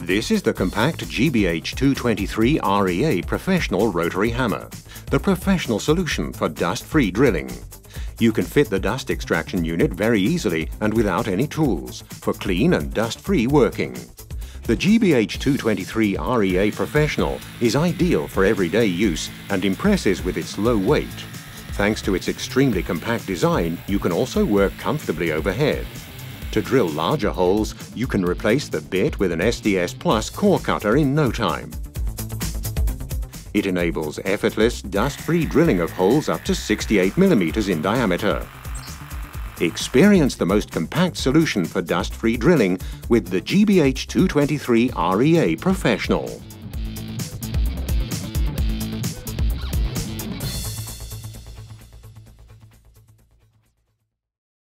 This is the compact GBH 223 REA Professional Rotary Hammer, the professional solution for dust-free drilling. You can fit the dust extraction unit very easily and without any tools for clean and dust-free working. The GBH 223 REA Professional is ideal for everyday use and impresses with its low weight. Thanks to its extremely compact design, you can also work comfortably overhead. To drill larger holes, you can replace the bit with an SDS Plus core cutter in no time. It enables effortless, dust-free drilling of holes up to 68 mm in diameter. Experience the most compact solution for dust-free drilling with the GBH 223 REA Professional.